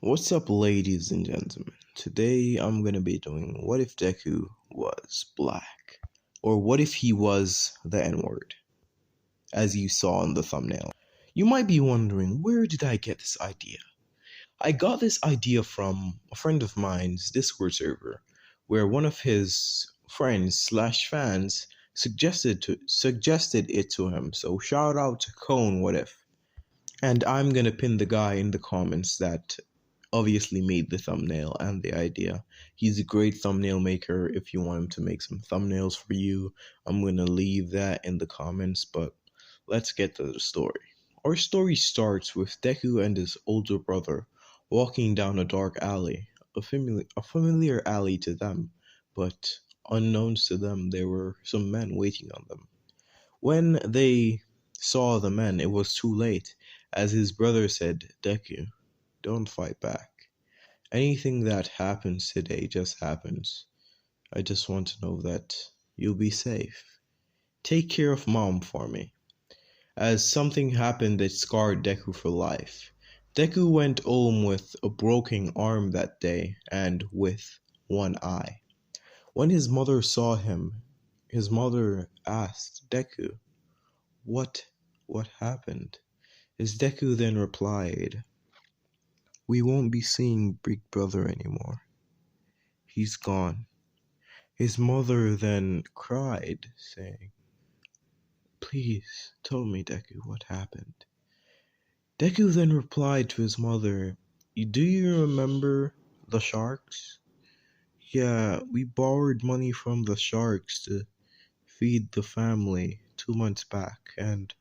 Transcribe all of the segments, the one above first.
What's up, ladies and gentlemen? Today I'm gonna be doing what if Deku was black? Or what if he was the N word, as you saw in the thumbnail? You might be wondering, where did I get this idea? I got this idea from a friend of mine's Discord server, where one of his friends/fans suggested it to him. So shout out to Cone What If. And I'm gonna pin the guy in the comments that obviously made the thumbnail and the idea. He's a great thumbnail maker. If you want him to make some thumbnails for you, I'm gonna leave that in the comments. But let's get to the story. Our story starts with Deku and his older brother walking down a dark alley, a familiar alley to them, but unknowns to them, there were some men waiting on them. When they saw the men, it was too late, as his brother said, Deku, don't fight back. Anything that happens today just happens. I just want to know that you'll be safe. Take care of mom for me. As something happened that scarred Deku for life. Deku went home with a broken arm that day and with one eye. When his mother saw him, his mother asked Deku, What happened? His Deku then replied, We won't be seeing Big Brother anymore. He's gone. His mother then cried, saying, Please tell me, Deku, what happened? Deku then replied to his mother, Do you remember the sharks? Yeah, we borrowed money from the sharks to feed the family 2 months back, and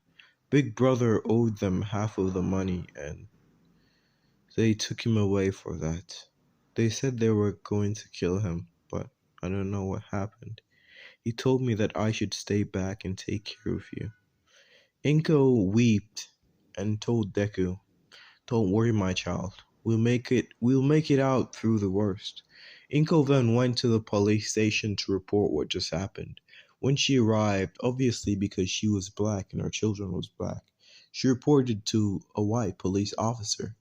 Big Brother owed them half of the money, and they took him away for that. They said they were going to kill him, but I don't know what happened. He told me that I should stay back and take care of you. Inko wept and told Deku, Don't worry, my child. We'll make it out through the worst. Inko then went to the police station to report what just happened. When she arrived, obviously because she was black and her children was black, she reported to a white police officer.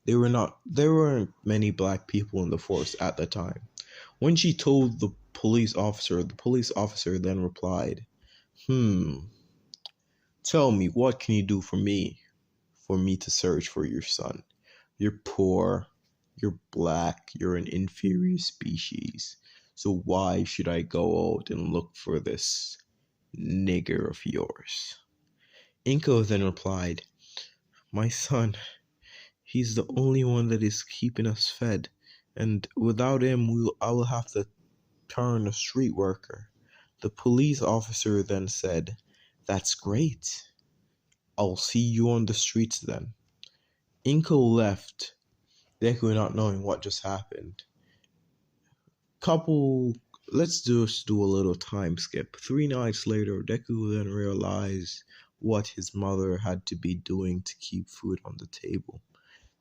There weren't many black people in the force at the time. When she told the police officer then replied, Tell me, what can you do for me to search for your son? You're poor, you're black, you're an inferior species. So why should I go out and look for this nigger of yours? Inko then replied, My son, he's the only one that is keeping us fed, and without him I will have to turn a street worker. The police officer then said, That's great. I'll see you on the streets then. Inko left, Deku not knowing what just happened. Couple, let's just do a little time skip. 3 nights later, Deku then realized what his mother had to be doing to keep food on the table.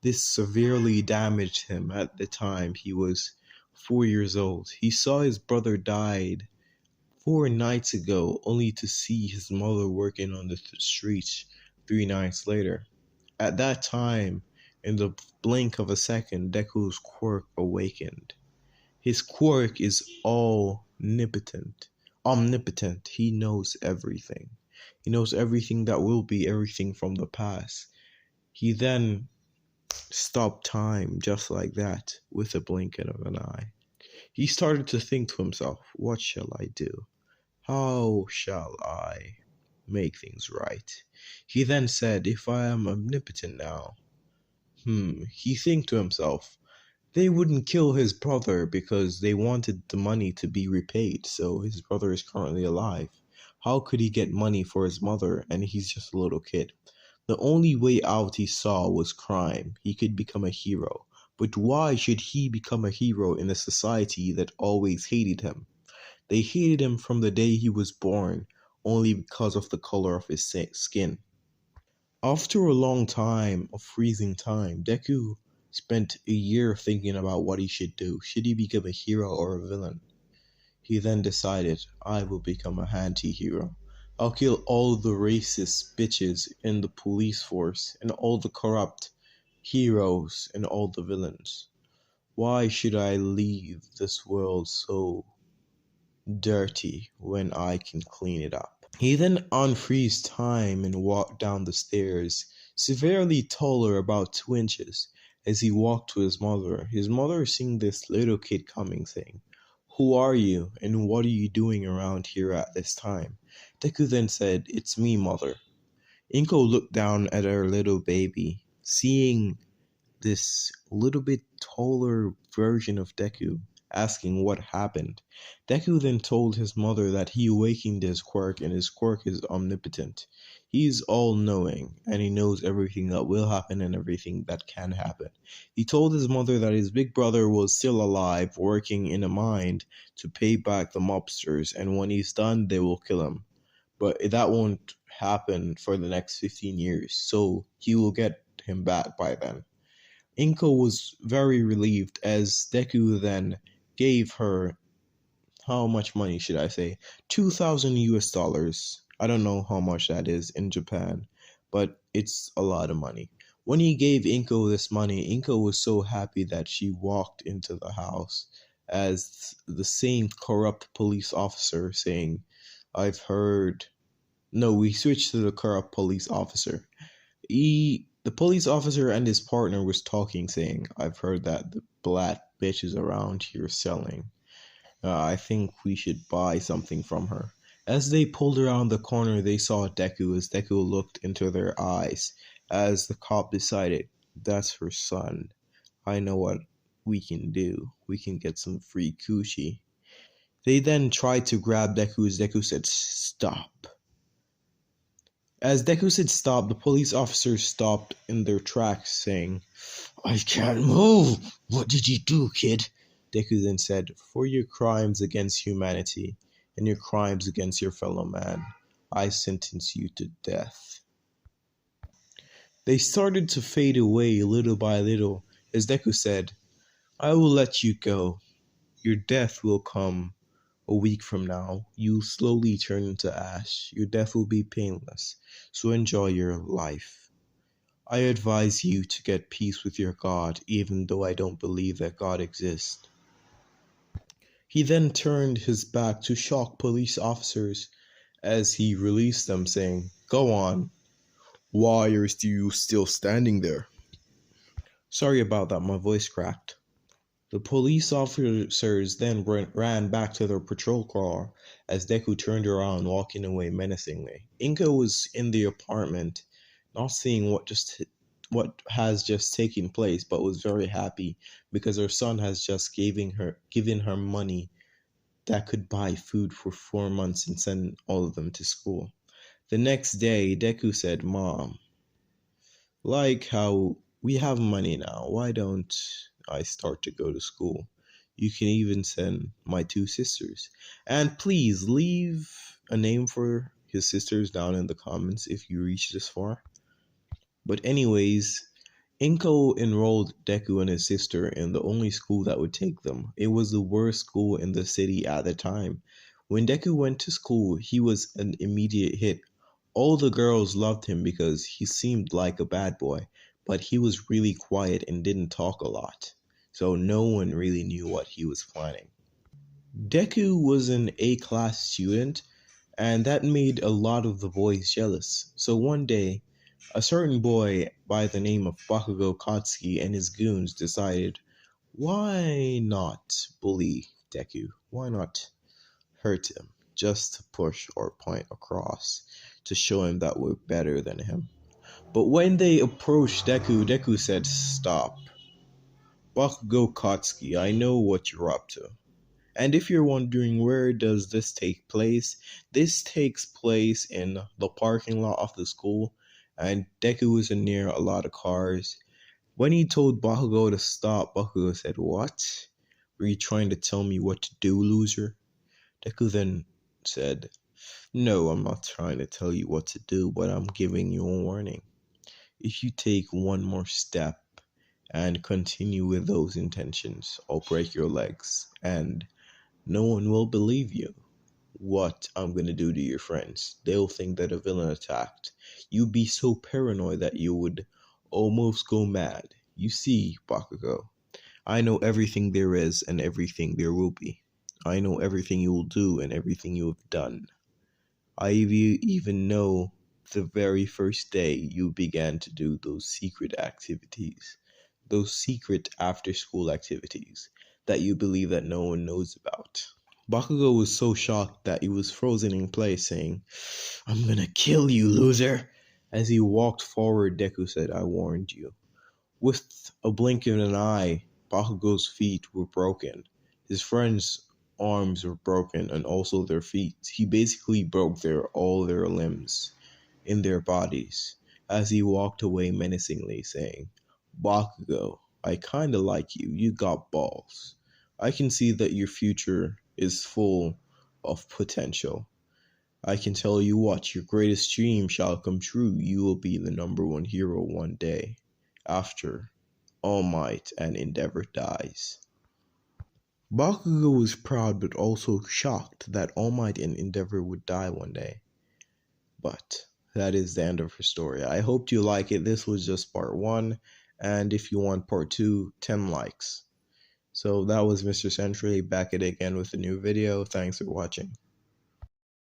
This severely damaged him at the time he was 4 years old. He saw his brother died 4 nights ago, only to see his mother working on the streets 3 nights later. At that time, in the blink of a second, Deku's quirk awakened. His quirk is omnipotent. Omnipotent. He knows everything. He knows everything that will be, everything from the past. He then stopped time just like that with a blinking of an eye. He started to think to himself, what shall I do? How shall I make things right? He then said, if I am omnipotent now, he think to himself, they wouldn't kill his brother because they wanted the money to be repaid, so his brother is currently alive. How could he get money for his mother and he's just a little kid? The only way out he saw was crime. He could become a hero. But why should he become a hero in a society that always hated him? They hated him from the day he was born, only because of the color of his skin. After a long time of freezing time, Deku spent a year thinking about what he should do. Should he become a hero or a villain? He then decided, I will become a anti-hero. I'll kill all the racist bitches in the police force and all the corrupt heroes and all the villains. Why should I leave this world so dirty when I can clean it up? He then unfreezed time and walked down the stairs, severely taller about 2 inches. As he walked to his mother seeing this little kid coming, saying, "Who are you, and what are you doing around here at this time?" Deku then said, "It's me, mother." Inko looked down at her little baby, seeing this little bit taller version of Deku, asking what happened. Deku then told his mother that he awakened his quirk and his quirk is omnipotent. He's all knowing and he knows everything that will happen and everything that can happen. He told his mother that his big brother was still alive, working in a mine to pay back the mobsters, and when he's done, they will kill him. But that won't happen for the next 15 years, so he will get him back by then. Inko was very relieved as Deku then gave her, how much money should I say? 2,000 US dollars. I don't know how much that is in Japan, but it's a lot of money. When he gave Inko this money, Inko was so happy that she walked into the house as the same corrupt police officer saying, "I've heard." No, we switched to the corrupt police officer. The police officer and his partner was talking, saying, "I've heard that the black bitch is around here selling. I think we should buy something from her." As they pulled around the corner, they saw Deku as Deku looked into their eyes. As the cop decided, "That's her son. I know what we can do. We can get some free coochie." They then tried to grab Deku as Deku said, "Stop." As Deku said stop, the police officers stopped in their tracks, saying, "I can't move! What did you do, kid?" Deku then said, "For your crimes against humanity and your crimes against your fellow man, I sentence you to death." They started to fade away little by little, as Deku said, "I will let you go. Your death will come a week from now. You'll slowly turn into ash. Your death will be painless, so enjoy your life. I advise you to get peace with your God, even though I don't believe that God exists." He then turned his back to shock police officers as he released them, saying, "Go on. Why are you still standing there?" Sorry about that, my voice cracked. The police officers then ran back to their patrol car as Deku turned around, walking away menacingly. Inko was in the apartment, not seeing what has just taken place, but was very happy because her son has just given her money that could buy food for 4 months and send all of them to school. The next day, Deku said, "Mom, like how we have money now, why don't I start to go to school? You can even send my 2 sisters. And please leave a name for his sisters down in the comments if you reach this far." But anyways, Inko enrolled Deku and his sister in the only school that would take them. It was the worst school in the city at the time. When Deku went to school, he was an immediate hit. All the girls loved him because he seemed like a bad boy, but he was really quiet and didn't talk a lot. So no one really knew what he was planning. Deku was an A-class student, and that made a lot of the boys jealous. So one day, a certain boy by the name of Bakugo Katsuki and his goons decided, why not bully Deku? Why not hurt him? Just to push our point across, to show him that we're better than him. But when they approached Deku, Deku said, "Stop. Bakugo Katsuki, I know what you're up to. And if you're wondering where does this take place, this takes place in the parking lot of the school, and Deku is near a lot of cars." When he told Bakugo to stop, Bakugo said, "What? Were you trying to tell me what to do, loser?" Deku then said, "No, I'm not trying to tell you what to do, but I'm giving you a warning. If you take one more step and continue with those intentions, I'll break your legs, and no one will believe you. What I'm gonna do to your friends. They'll think that a villain attacked. You'd be so paranoid that you would almost go mad. You see, Bakugo, I know everything there is and everything there will be. I know everything you will do and everything you have done. I even know the very first day you began to do those secret activities, those secret after school activities that you believe that no one knows about. Bakugo was so shocked that he was frozen in place, saying, "I'm gonna kill you, loser!" As he walked forward, Deku said, "I warned you." With a blink of an eye, Bakugo's feet were broken. His friends' arms were broken and also their feet. He basically broke all their limbs in their bodies as he walked away menacingly, saying, "Bakugo, I kinda like you. You got balls. I can see that your future is full of potential. I can tell you what, your greatest dream shall come true. You will be the #1 hero one day, after All Might and Endeavor dies." Bakugo was proud but also shocked that All Might and Endeavor would die one day. But that is the end of her story. I hope you like it. This was just part 1, and if you want part 2, 10 likes. So that was Mr. Sentry back at it again with a new video. Thanks for watching.